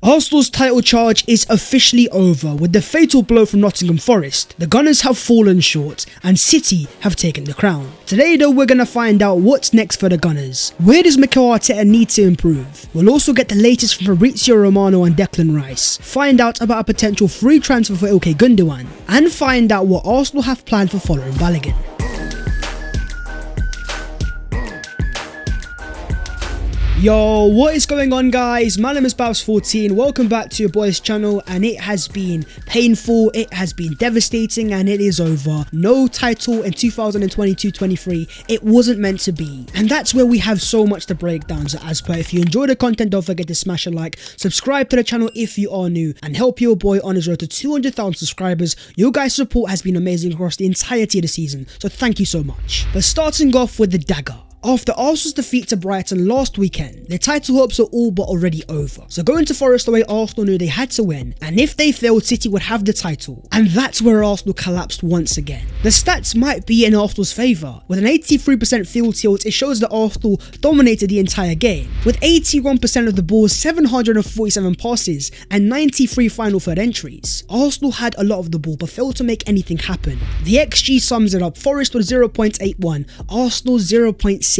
Arsenal's title charge is officially over with the fatal blow from Nottingham Forest. The Gunners have fallen short and City have taken the crown. Today though, we're going to find out what's next for the Gunners. Where does Mikel Arteta need to improve? We'll also get the latest from Fabrizio Romano and Declan Rice, find out about a potential free transfer for Ilkay Gundogan, and find out what Arsenal have planned for Folarin Balogun. Yo, what is going on guys? My name is Babs14, welcome back to your boy's channel, and it has been painful, it has been devastating, and it is over. No title in 2022-23, it wasn't meant to be. And that's where we have so much to break down. So as per, if you enjoy the content, don't forget to smash a like, subscribe to the channel if you are new, and help your boy on his road to 200,000 subscribers. Your guys' support has been amazing across the entirety of the season, so thank you so much. But starting off with the dagger. After Arsenal's defeat to Brighton last weekend, their title hopes are all but already over. So going to Forest away, Arsenal knew they had to win, and if they failed, City would have the title. And that's where Arsenal collapsed once again. The stats might be in Arsenal's favour. With an 83% field tilt, it shows that Arsenal dominated the entire game. With 81% of the ball, 747 passes, and 93 final third entries. Arsenal had a lot of the ball but failed to make anything happen. The XG sums it up. Forest was 0.81, Arsenal 0.66.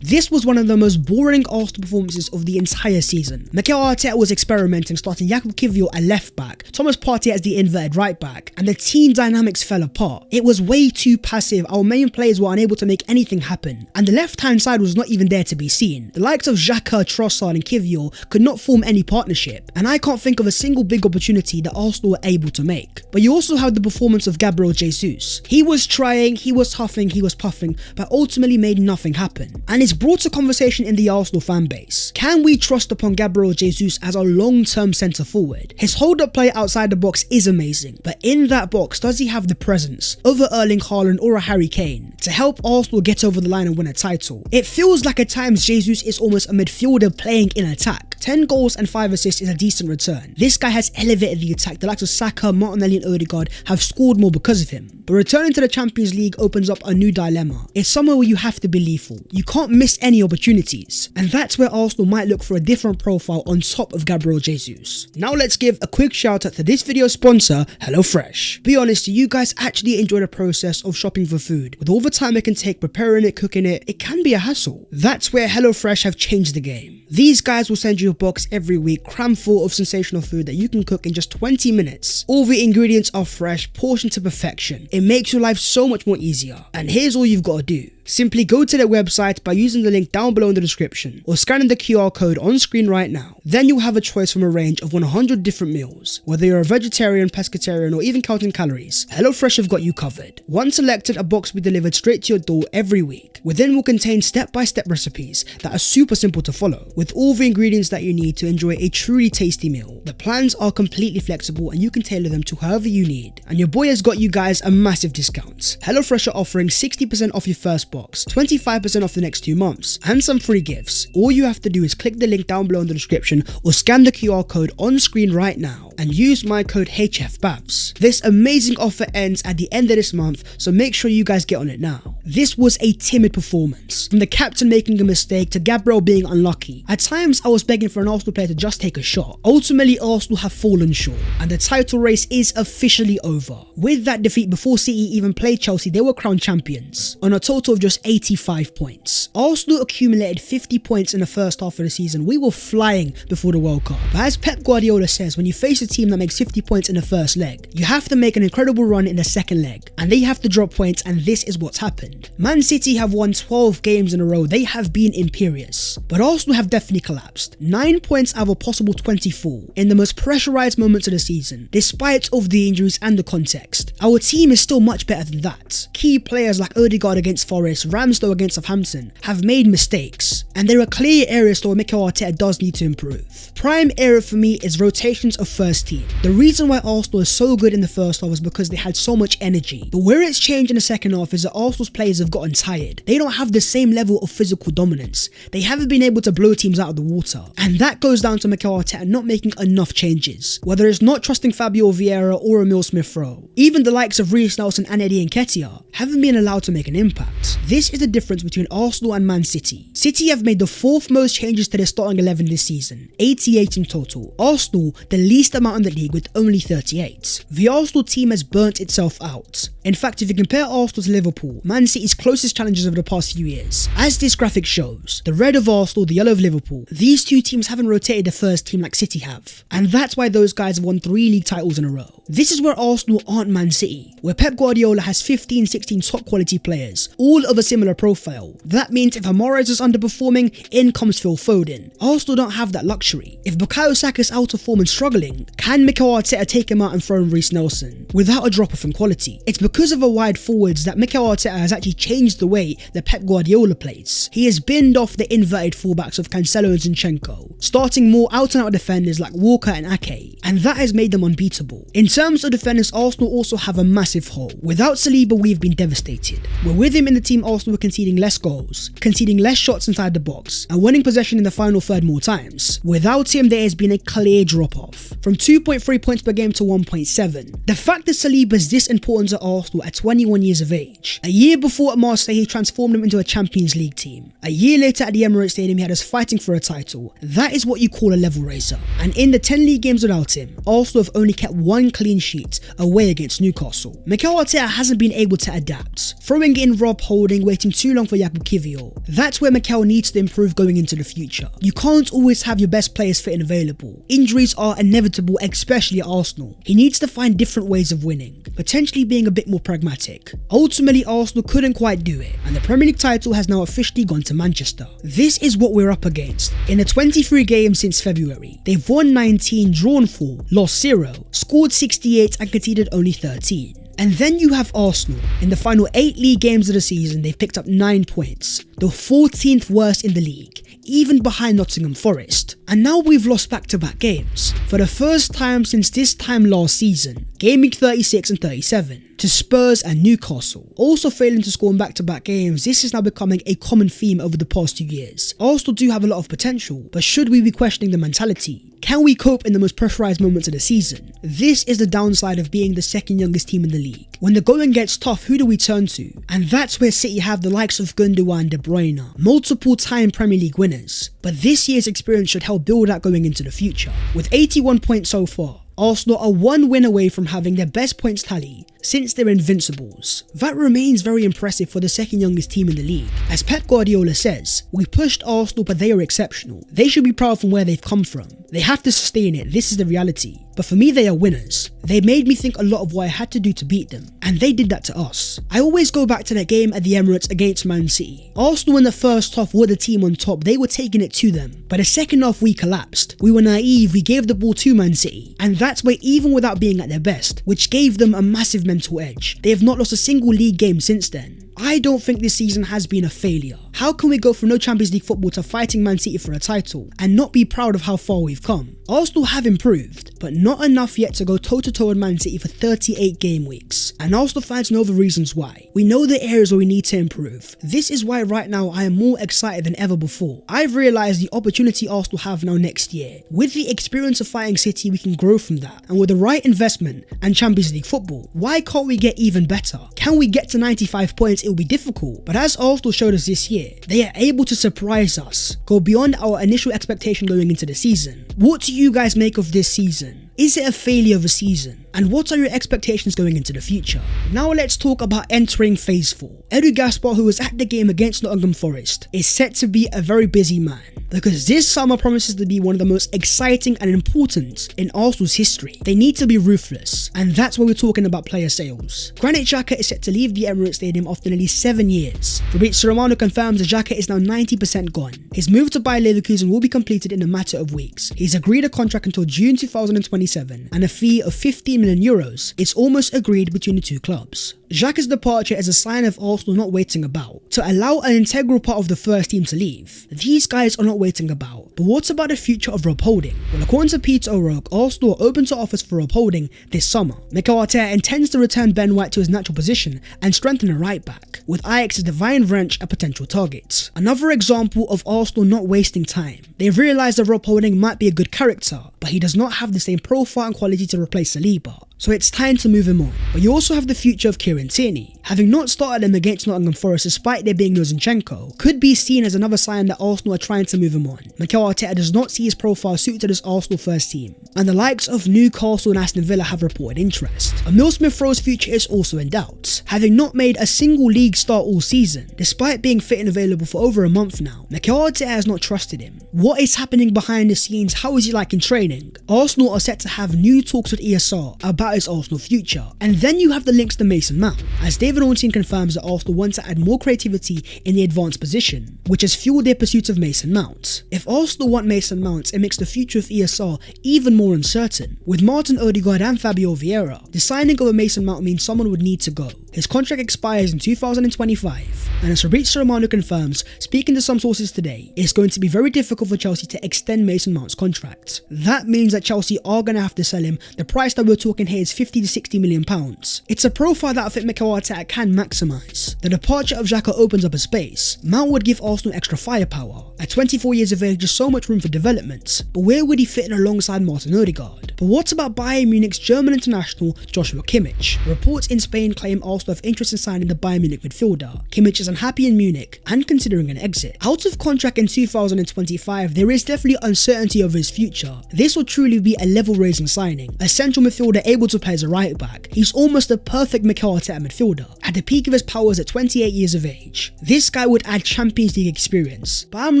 This was one of the most boring Arsenal performances of the entire season. Mikel Arteta was experimenting, starting Jakub Kimmich at left back, Thomas Partey as the inverted right back, and the team dynamics fell apart. It was way too passive, our main players were unable to make anything happen, and the left hand side was not even there to be seen. The likes of Xhaka, Trossard and Kimmich could not form any partnership, and I can't think of a single big opportunity that Arsenal were able to make. But you also have the performance of Gabriel Jesus. He was trying, he was huffing, he was puffing, but ultimately made nothing happen, and it's brought a conversation in the Arsenal fan base. Can we trust upon Gabriel Jesus as a long-term centre forward? His hold-up play outside the box is amazing, but in that box, does he have the presence of a Erling Haaland or a Harry Kane to help Arsenal get over the line and win a title? It feels like at times Jesus is almost a midfielder playing in attack. 10 goals and 5 assists is a decent return. This guy has elevated the attack. The likes of Saka, Martinelli and Odegaard have scored more because of him. But returning to the Champions League opens up a new dilemma. It's somewhere where you have to be lethal. You can't miss any opportunities. And that's where Arsenal might look for a different profile on top of Gabriel Jesus. Now let's give a quick shout out to this video's sponsor, HelloFresh. Be honest, do you guys actually enjoy the process of shopping for food? With all the time it can take preparing it, cooking it, it can be a hassle. That's where HelloFresh have changed the game. These guys will send you a box every week crammed full of sensational food that you can cook in just 20 minutes. All the ingredients are fresh, portioned to perfection. It makes your life so much more easier. And here's all you've got to do. Simply go to their website by using the link down below in the description or scanning the QR code on screen right now. Then you'll have a choice from a range of 100 different meals. Whether you're a vegetarian, pescatarian or even counting calories, HelloFresh have got you covered. Once selected, a box will be delivered straight to your door every week. Within will contain step-by-step recipes that are super simple to follow, with all the ingredients that you need to enjoy a truly tasty meal. The plans are completely flexible and you can tailor them to however you need. And your boy has got you guys a massive discount. HelloFresh are offering 60% off your first box, 25% off the next 2 months, and some free gifts. All you have to do is click the link down below in the description or scan the QR code on screen right now and use my code HFBabs. This amazing offer ends at the end of this month, so make sure you guys get on it now. This was a timid performance, from the captain making a mistake to Gabriel being unlucky. At times I was begging for an Arsenal player to just take a shot. Ultimately Arsenal have fallen short and the title race is officially over. With that defeat, before City even played Chelsea, they were crowned champions on a total of just 85 points. Arsenal accumulated 50 points in the first half of the season. We were flying before the World Cup. But as Pep Guardiola says, when you face a team that makes 50 points in the first leg, you have to make an incredible run in the second leg, and they have to drop points, and this is what's happened. Man City have won 12 games in a row. They have been imperious, but Arsenal have definitely collapsed. 9 points out of a possible 24 in the most pressurized moments of the season, despite of the injuries and the context. Our team is still much better than that. Key players like Odegaard against Forest, Ramsdale against Southampton have made mistakes, and there are clear areas where Mikel Arteta does need to improve. Prime area for me is rotations of first team. The reason why Arsenal is so good in the first half is because they had so much energy, but where it's changed in the second half is that Arsenal's players have gotten tired. They don't have the same level of physical dominance. They haven't been able to blow teams out of the water, and that goes down to Mikel Arteta not making enough changes, whether it's not trusting Fabio Vieira or Emil Smith Rowe. Even the likes of Reece Nelson and Eddie Nketiah haven't been allowed to make an impact. This is the difference between Arsenal and Man City. City have made the 4th most changes to their starting 11 this season, 88 in total. Arsenal, the least amount in the league with only 38. The Arsenal team has burnt itself out. In fact, if you compare Arsenal to Liverpool, Man City's closest challengers over the past few years, as this graphic shows, the red of Arsenal, the yellow of Liverpool, these two teams haven't rotated the first team like City have. And that's why those guys have won 3 league titles in a row. This is where Arsenal aren't Man City, where Pep Guardiola has 15-16 top quality players, all of a similar profile. That means if Mahrez is underperforming, in comes Phil Foden. Arsenal don't have that luxury. If Bukayo Saka is out of form and struggling, can Mikel Arteta take him out and throw in Reece Nelson without a drop off in quality? It's because of a wide forwards that Mikel Arteta has actually changed the way that Pep Guardiola plays. He has binned off the inverted fullbacks of Cancelo and Zinchenko, starting more out and out defenders like Walker and Ake, and that has made them unbeatable. In terms of defenders, Arsenal also have a massive hole. Without Saliba, we've been devastated. Where with him in the team, Arsenal were conceding less goals, conceding less shots inside the box, and winning possession in the final third more times. Without him, there has been a clear drop-off, from 2.3 points per game to 1.7. The fact that Saliba is this important to Arsenal at 21 years of age. A year before at Marseille, he transformed them into a Champions League team. A year later at the Emirates Stadium, he had us fighting for a title. That is what you call a level raiser. And in the 10 league games without him, Arsenal have only kept 1 clean sheet away against Newcastle. Mikel Arteta hasn't been able to adapt, throwing in Rob Holding, waiting too long for Jakub Kiwior. That's where Mikel needs to improve going into the future. You can't always have your best players fit and available. Injuries are inevitable, especially at Arsenal. He needs to find different ways of winning, potentially being a bit more pragmatic. Ultimately, Arsenal couldn't quite do it, and the Premier League title has now officially gone to Manchester. This is what we're up against. In the 23 games since February, they've won 19, drawn 4, lost 0, scored 68 and conceded only 13. And then you have Arsenal. In the final 8 league games of the season, they've picked up 9 points, the 14th worst in the league, even behind Nottingham Forest. And now we've lost back-to-back games, for the first time since this time last season, game week 36 and 37, to Spurs and Newcastle. Also failing to score in back-to-back games, this is now becoming a common theme over the past 2 years. Arsenal do have a lot of potential, but should we be questioning the mentality? Can we cope in the most pressurised moments of the season? This is the downside of being the second youngest team in the league. When the going gets tough, who do we turn to? And that's where City have the likes of Gundogan and De Bruyne, multiple time Premier League winners. But this year's experience should help build that going into the future. With 81 points so far, Arsenal are 1 win away from having their best points tally since they're invincibles. That remains very impressive for the second youngest team in the league. As Pep Guardiola says, we pushed Arsenal but they are exceptional. They should be proud from where they've come from. They have to sustain it, this is the reality. But for me, they are winners. They made me think a lot of what I had to do to beat them, and they did that to us. I always go back to that game at the Emirates against Man City. Arsenal in the first half were the team on top, they were taking it to them. But the second half we collapsed. We were naive, we gave the ball to Man City, and that's where even without being at their best, which gave them a massive mental edge. They have not lost a single league game since then. I don't think this season has been a failure. How can we go from no Champions League football to fighting Man City for a title and not be proud of how far we've come? Arsenal have improved, but not enough yet to go toe-to-toe with Man City for 38 game weeks. And Arsenal fans know the reasons why. We know the areas where we need to improve. This is why right now I am more excited than ever before. I've realised the opportunity Arsenal have now next year. With the experience of fighting City, we can grow from that. And with the right investment and Champions League football, why can't we get even better? Can we get to 95 points? It will be difficult. But as Arsenal showed us this year, they are able to surprise us, go beyond our initial expectation going into the season. What do you guys make of this season? Is it a failure of a season? And what are your expectations going into the future? Now let's talk about entering phase 4. Edu Gaspar, who was at the game against Nottingham Forest, is set to be a very busy man, because this summer promises to be one of the most exciting and important in Arsenal's history. They need to be ruthless, and that's why we're talking about player sales. Granit Xhaka is set to leave the Emirates Stadium after nearly 7 years. Fabrizio Romano confirms that Xhaka is now 90% gone. His move to Bayer Leverkusen will be completed in a matter of weeks. He's agreed a contract until June 2027 and a fee of 15 million euros. It's almost agreed between the two clubs. Xhaka's departure is a sign of Arsenal not waiting about to allow an integral part of the first team to leave. These guys are not waiting about. But what about the future of Rob Holding? Well, according to Peter O'Rourke, Arsenal are open to offers for Rob Holding this summer. Mikel Arteta intends to return Ben White to his natural position and strengthen a right back, with Ajax's Divine Wrench a potential target. Another example of Arsenal not wasting time. They've realised that Rob Holding might be a good character, but he does not have the same profile and quality to replace Saliba. so it's time to move him on. But you also have the future of Kieran Tierney. Having not started him against Nottingham Forest despite there being no Zinchenko, could be seen as another sign that Arsenal are trying to move him on. Mikel Arteta does not see his profile suited to this Arsenal first team, and the likes of Newcastle and Aston Villa have reported interest. Emile Smith-Rowe's future is also in doubt, having not made a single league start all season, despite being fit and available for over a month now. Mikel Arteta has not trusted him. What is happening behind the scenes? How is he like in training? Arsenal are set to have new talks with ESR about his Arsenal future, and then you have the links to Mason Mount, as David Ornstein confirms that Arsenal want to add more creativity in the advanced position, which has fueled their pursuit of Mason Mount. If Arsenal want Mason Mount, it makes the future of ESR even more uncertain. With Martin Odegaard and Fabio Vieira, the signing of a Mason Mount means someone would need to go. His contract expires in 2025, and as Fabrizio Romano confirms, speaking to some sources today, it's going to be very difficult for Chelsea to extend Mason Mount's contract. That means that Chelsea are going to have to sell him. The price that we're talking here is 50 to 60 million pounds. It's a profile that I think Mikel Arteta can maximise. The departure of Xhaka opens up a space. Mount would give Arsenal extra firepower. At 24 years of age, there's so much room for development, but where would he fit in alongside Martin Odegaard? But what about Bayern Munich's German international Joshua Kimmich? Reports in Spain claim Arsenal have interest in signing the Bayern Munich midfielder. Kimmich is unhappy in Munich and considering an exit. Out of contract in 2025, there is definitely uncertainty over his future. This will truly be a level-raising signing. A central midfielder able to play as a right back. He's almost a perfect Mikel Arteta midfielder. At the peak of his powers at 28 years of age, this guy would add Champions League experience, but I'm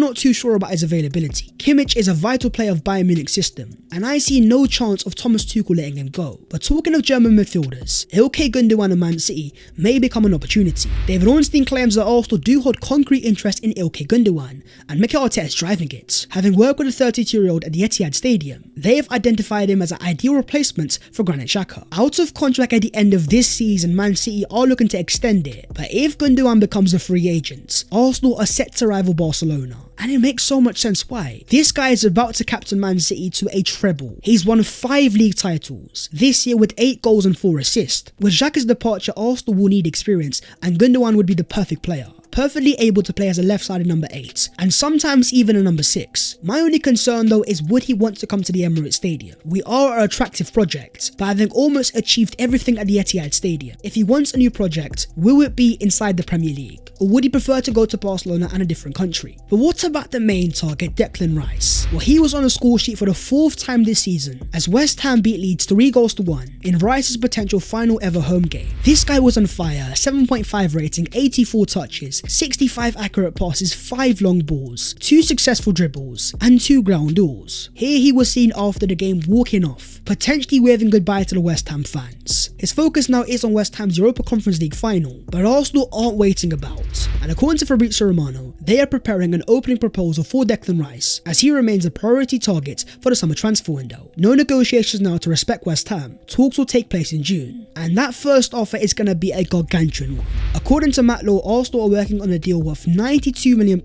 not too sure about his availability. Kimmich is a vital player of Bayern Munich's system, and I see no chance of Thomas Tuchel letting him go. But talking of German midfielders, Ilkay Gundogan and Man City may become an opportunity. David Ornstein claims that Arsenal do hold concrete interest in Ilkay Gundogan, and Mikel Arteta is driving it. Having worked with the 32-year-old at the Etihad Stadium, they have identified him as an ideal replacement for Granit Xhaka. Out of contract at the end of this season, Man City are looking to extend it, but if Gundogan becomes a free agent, Arsenal are set to rival Barcelona. And it makes so much sense why. This guy is about to captain Man City to a treble. He's won 5 league titles this year with 8 goals and 4 assists. With Xhaka's departure, Arsenal will need experience, and Gundogan would be the perfect player. Perfectly able to play as a left-sided number 8, and sometimes even a number 6. My only concern though is would he want to come to the Emirates Stadium? We are an attractive project, but having almost achieved everything at the Etihad Stadium. If he wants a new project, will it be inside the Premier League? Or would he prefer to go to Barcelona and a different country? But what about the main target, Declan Rice? Well, he was on a score sheet for the 4th time this season, as West Ham beat Leeds 3-1 in Rice's potential final ever home game. This guy was on fire, 7.5 rating, 84 touches, 65 accurate passes, 5 long balls, 2 successful dribbles, and 2 ground duels. Here he was seen after the game walking off, potentially waving goodbye to the West Ham fans. His focus now is on West Ham's Europa Conference League final, but Arsenal aren't waiting about. And according to Fabrizio Romano, they are preparing an opening proposal for Declan Rice, as he remains a priority target for the summer transfer window. No negotiations now to respect West Ham. Talks will take place in June, and that first offer is going to be a gargantuan one. According to Matt Law, Arsenal are working on a deal worth £92 million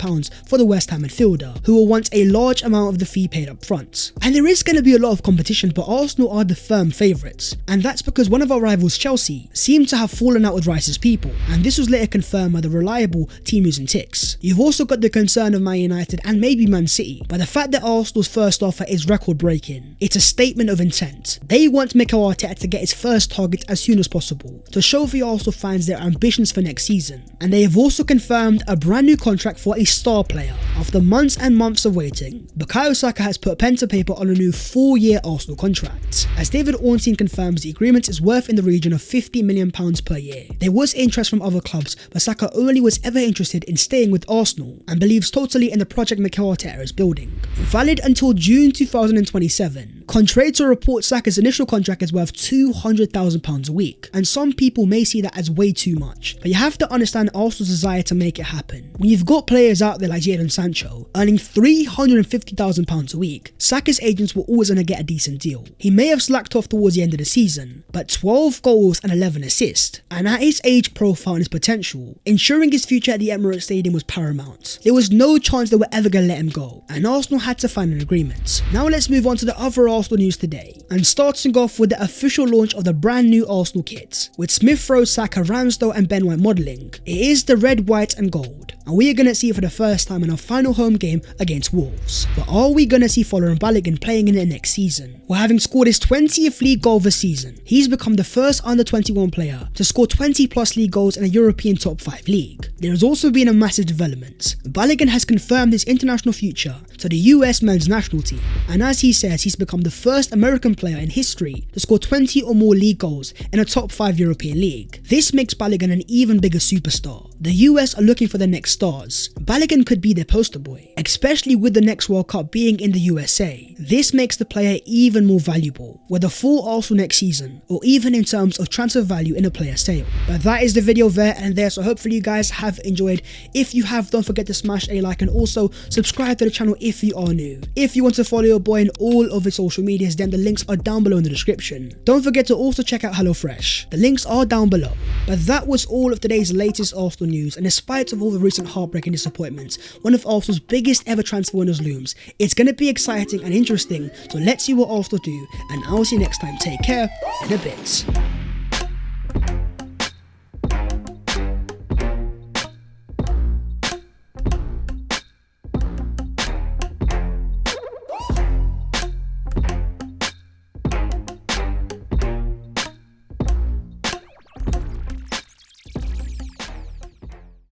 for the West Ham midfielder, who will want a large amount of the fee paid up front. And there is going to be a lot of competition, but Arsenal are the firm favourites, and that's because one of our rivals, Chelsea, seemed to have fallen out with Rice's people, and this was later confirmed by the reliable Team Using Ticks. You've also got the concern of Man United and maybe Man City, but the fact that Arsenal's first offer is record breaking, it's a statement of intent. They want Mikel Arteta to get his first target as soon as possible, to show the Arsenal fans their ambitions for next season. And they have also confirmed a brand new contract for a star player. After months and months of waiting, Bukayo Saka has put pen to paper on a new 4-year Arsenal contract. As David Ornstein confirms, the agreement is worth in the region of £50 million per year. There was interest from other clubs, but Saka only was ever interested in staying with Arsenal and believes totally in the project Mikel Arteta is building. Valid until June 2027. Contrary to reports, Saka's initial contract is worth £200,000 a week, and some people may see that as way too much. But you have to understand Arsenal's desire to make it happen. When you've got players out there like Jadon Sancho earning £350,000 a week, Saka's agents were always going to get a decent deal. He may have slacked off towards the end of the season, but 12 goals and 11 assists, and at his age profile and his potential, ensuring his future at the Emirates Stadium was paramount. There was no chance they were ever going to let him go, and Arsenal had to find an agreement. Now let's move on to the other Arsenal news today, and starting off with the official launch of the brand new Arsenal kit. With Smith-Rowe, Saka, Ramsdale and Ben White modelling, it is the red, white and gold, and we are going to see it for the first time in our final home game against Wolves. But are we going to see Folarin Balogun playing in it next season? Well, having scored scored his 20th league goal this season. He's become the first under-21 player to score 20 plus league goals in a European top 5 league. There has also been a massive development. Balogun has confirmed his international future to the US men's national team, and as he says, he's become the first American player in history to score 20 or more league goals in a top 5 European league. This makes Balogun an even bigger superstar. The US are looking for the next stars. Balogun could be their poster boy, especially with the next World Cup being in the USA. This makes the player even more valuable, whether for Arsenal next season or even in terms of transfer value in a player sale. But that is the video there and there, so hopefully you guys have enjoyed. If you have, don't forget to smash a like and also subscribe to the channel if you are new. If you want to follow your boy in all of his social medias, then the links are down below in the description. Don't forget to also check out HelloFresh. The links are down below. But that was all of today's latest Arsenal news, and despite of all the recent heartbreaking disappointments, one of Arsenal's biggest ever transfer windows looms. It's going to be exciting and interesting, so let's see what Arsenal do, and I'll see you next time. Take care, in a bit.